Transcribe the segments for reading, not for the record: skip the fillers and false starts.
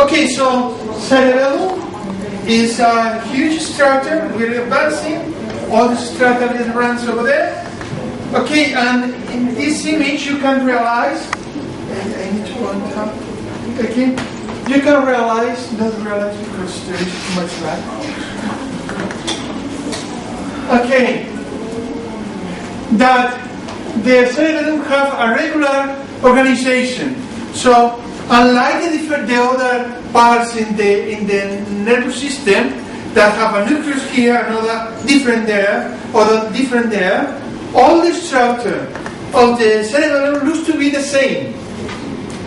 Okay, so cerebellum is a huge structure. We're advancing. All the strata that runs over there. Okay, and in this image you can realize, I need to go on top. Okay, you can realize, not realize because there is too much light. Okay, that the cerebellum have a regular organization. So unlike the other parts in the nervous system that have a nucleus here, another different there, other different there, all the structure of the cerebellum looks to be the same.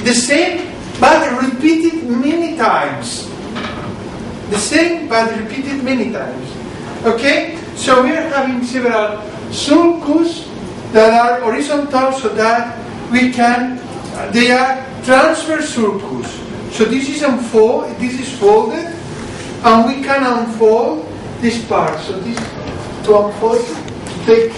The same but repeated many times. The same but repeated many times. Okay? So we are having several sulcus that are horizontal so that we can, they are transverse sulcus. So this is folded, and we can unfold this part. So this, to unfold, take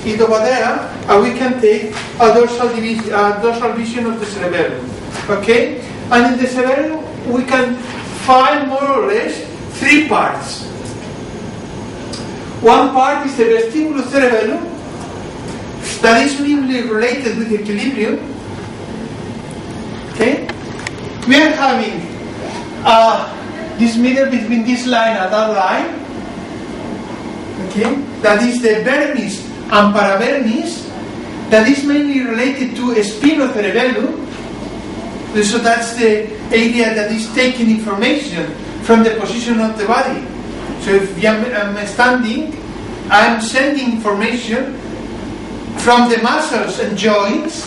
it over there, and we can take a dorsal vision of the cerebellum. Okay? And in the cerebellum, we can find more or less three parts. One part is the vestibulocerebellum, that is mainly related with equilibrium. Okay? We are having this middle between this line and that line. Okay? That is the vermis and paravermis, that is mainly related to spinocerebellum. So that's the area that is taking information from the position of the body. So if I'm standing, I'm sending information from the muscles and joints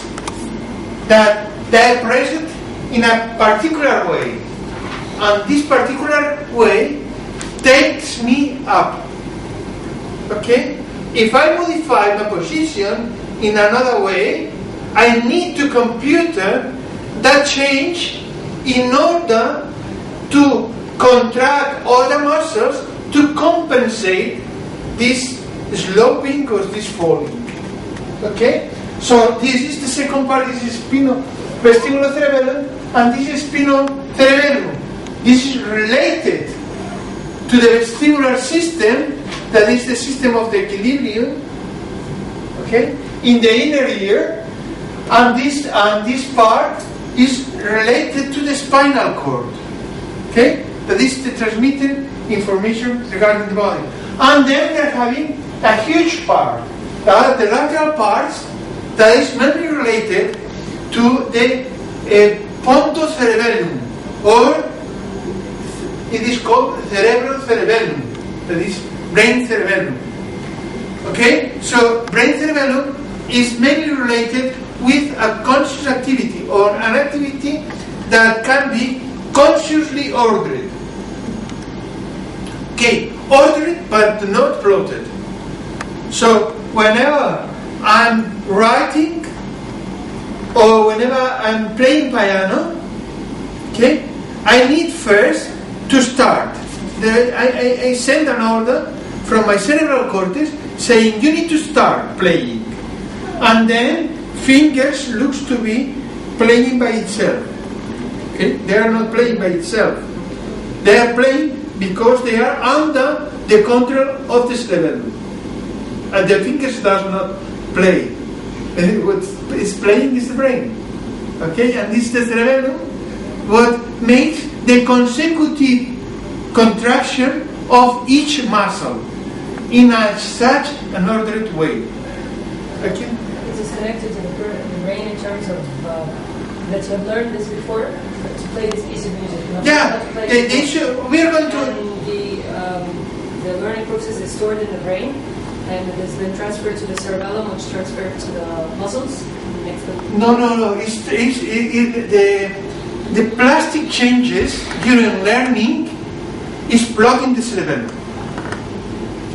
that they are present in a particular way. And this particular way takes me up. Okay? If I modify my position in another way, I need to compute that change in order to contract all the muscles to compensate this sloping or this falling. Okay? So this is the second part. This is vestibulocerebellum, and this is spinocerebellum. This is related to the vestibular system, that is the system of the equilibrium, okay, in the inner ear, and this part is related to the spinal cord, okay, that is the transmitted information regarding the body. And then we are having a huge part, that the lateral parts, that is mainly related to the pontocerebellum, or it is called cerebrocerebellum, that is brain cerebellum. Okay? So brain cerebellum is mainly related with a conscious activity, or an activity that can be consciously ordered. Okay, ordered but not plotted. So whenever I'm writing or whenever I'm playing piano, okay, I need first to start. I send an order from my cerebral cortex saying you need to start playing, and then fingers looks to be playing by itself. Okay, they are not playing by itself. They are playing because they are under the control of the cerebellum, and the fingers does not play. What is playing is the brain. Okay, and this is the cerebellum. What makes the consecutive contraction of each muscle in such an ordered way. Okay? Is this connected to the brain in terms of that you have learned this before to play this piece of music? Yeah, we are going to. The learning process is stored in the brain, and it has been transferred to the cerebellum, which transferred to the muscles. No. The plastic changes during learning is blocking the cerebellum.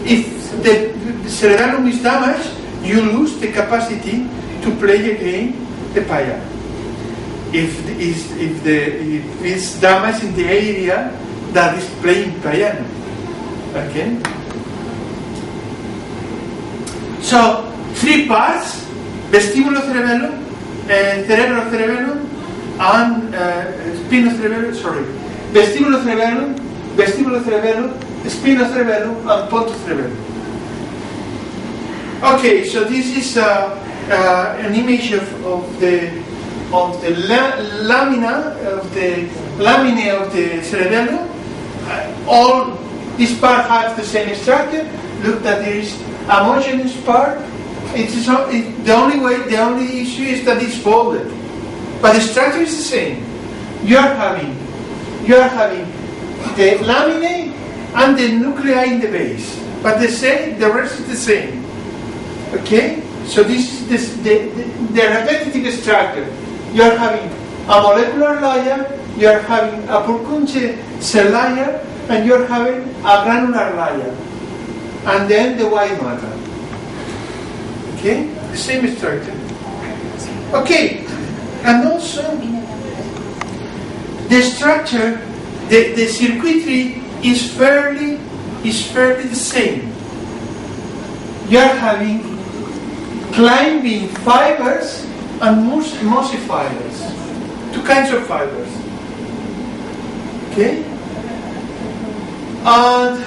If the cerebellum is damaged, you lose the capacity to play again the piano. If it's damaged in the area that is playing piano. Okay? So, three parts: vestibulocerebellum, cerebrocerebellum, and spinocerebellum, vestibulo cerebellum, spina cerebellum, and pontus cerebellum. Okay, so this is an image of the lamina of the laminae of the cerebellum. All this part has the same structure. Look that there is a homogeneous part. The only issue is that it's folded, but the structure is the same. You are having the laminae and the nuclei in the base, but the rest is the same. Okay, so this is the repetitive structure. You are having a molecular layer, you are having a Purkinje cell layer, and you are having a granular layer, and then the white matter. Okay, the same structure. Okay, and also the structure, the circuitry is fairly the same. You are having climbing fibers and mossy fibers, two kinds of fibers. Okay, and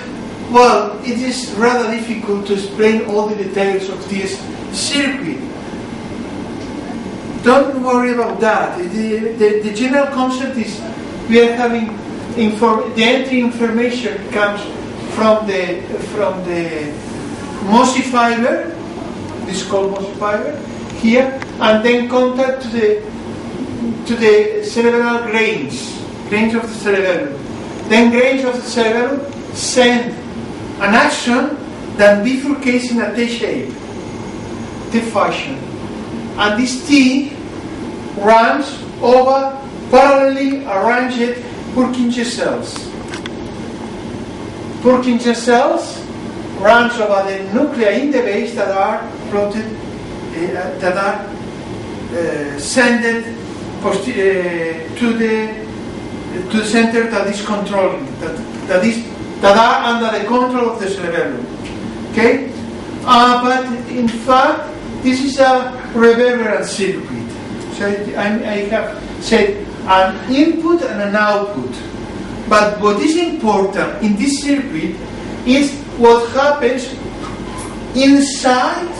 well, it is rather difficult to explain all the details of this circuit. Don't worry about that. The general concept is we are having the entry information comes from the mossy fiber. This is called mossy fiber here, and then contact to the cerebral grains of the cerebellum. Then grains of the cerebellum send an action that bifurcates in a T shape, T fashion, and this T runs over parallelly arranged Purkinje cells. Purkinje cells runs over the nuclei in the base that are plotted, that are sent to the center that is controlling, that are under the control of the cerebellum. Okay, but in fact, this is a reverberant circuit. So I have said an input and an output. But what is important in this circuit is what happens inside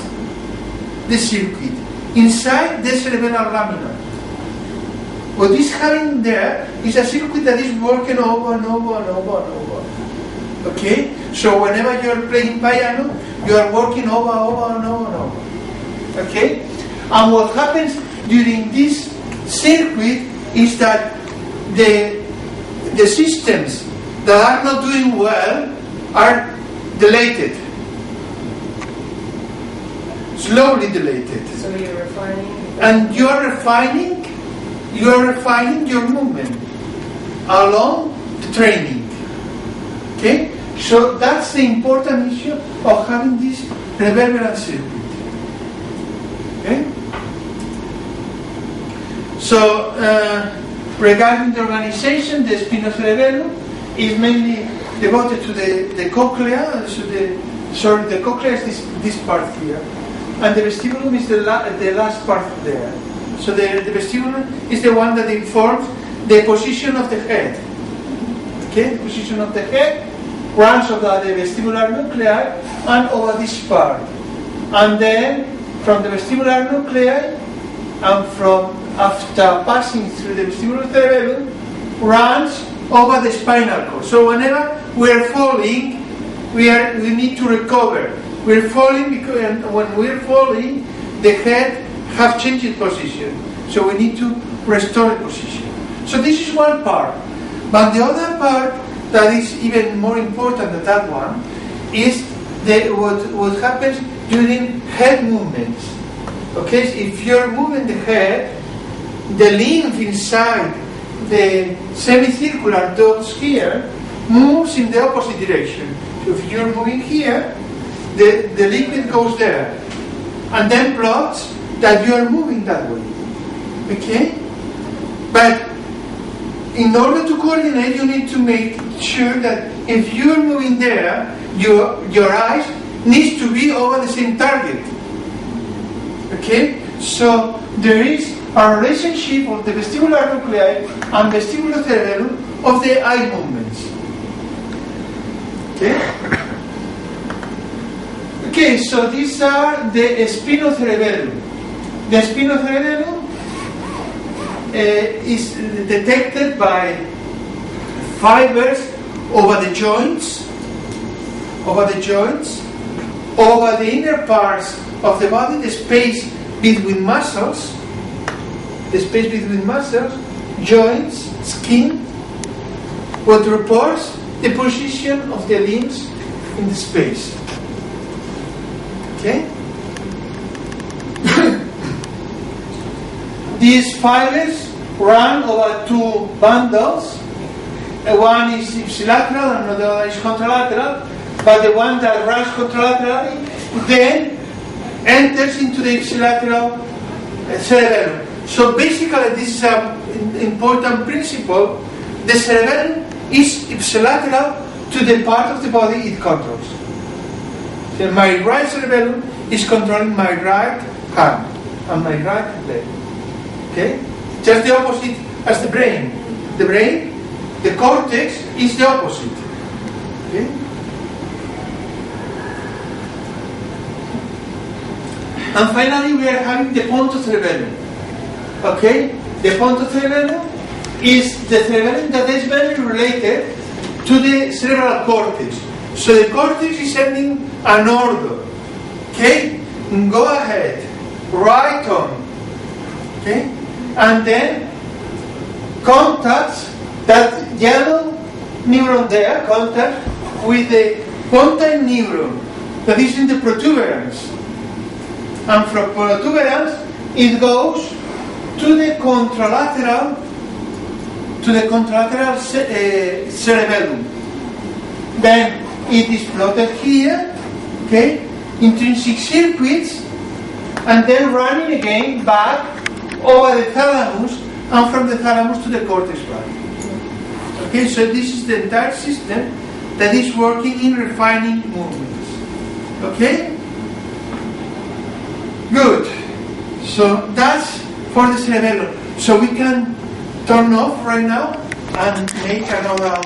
the circuit, inside the cerebral lamina. What is happening there is a circuit that is working over and over and over and over. Okay? So whenever you are playing piano, you are working over and over and over. Okay? And what happens during this circuit is that the systems that are not doing well are deleted. Slowly deleted. So you're refining? And you are refining your movement along the training. Okay? So that's the important issue of having this reverberant circuit. Okay? So regarding the organization, the spinocerebellum is mainly devoted to the cochlea. So the cochlea is this part here, and the vestibulum is the last part there. So the vestibulum is the one that informs the position of the head. Okay, the position of the head runs over the vestibular nuclei and over this part, and then from the vestibular nuclei and after passing through the vestibular cerebellum runs over the spinal cord. So whenever we are falling, we need to recover. We're falling because when we're falling, the head have changed its position. So we need to restore the position. So this is one part. But the other part that is even more important than that one is what happens during head movements. Okay, so if you're moving the head, the lymph inside the semicircular dots here moves in the opposite direction. So if you're moving here, the liquid goes there and then plots that you are moving that way. Okay? But in order to coordinate, you need to make sure that if you're moving there, your eyes needs to be over the same target. Okay? So there is a relationship of the vestibular nuclei and vestibular cerebellum of the eye movements. Okay? Okay, so these are the spinocerebellum. The spinocerebellum is detected by fibers over the joints, over the inner parts of the body, the space between muscles, joints, skin, what reports the position of the limbs in the space. Okay? These fibers run over two bundles. One is ipsilateral and another is contralateral, but the one that runs contralaterally then enters into the ipsilateral cerebellum. So basically, this is an important principle. The cerebellum is ipsilateral to the part of the body it controls. So my right cerebellum is controlling my right hand and my right leg. Okay? Just the opposite as the brain. The brain, the cortex, is the opposite. Okay? And finally, we are having the pontocerebellum. Okay? The pontocerebellum is the cerebellum that is very related to the cerebral cortex. So the cortex is sending an order. Okay? Go ahead. Right on. Okay? And then contacts that yellow neuron there, contact with the pontine neuron that is in the protuberance. And from protuberance, it goes to the contralateral cerebellum. Then it is plotted here, okay, intrinsic circuits, and then running again back over the thalamus, and from the thalamus to the cortex body. Okay, so this is the entire system that is working in refining movements. Okay? Good. So that's for the cerebellum. So we can turn off right now and make another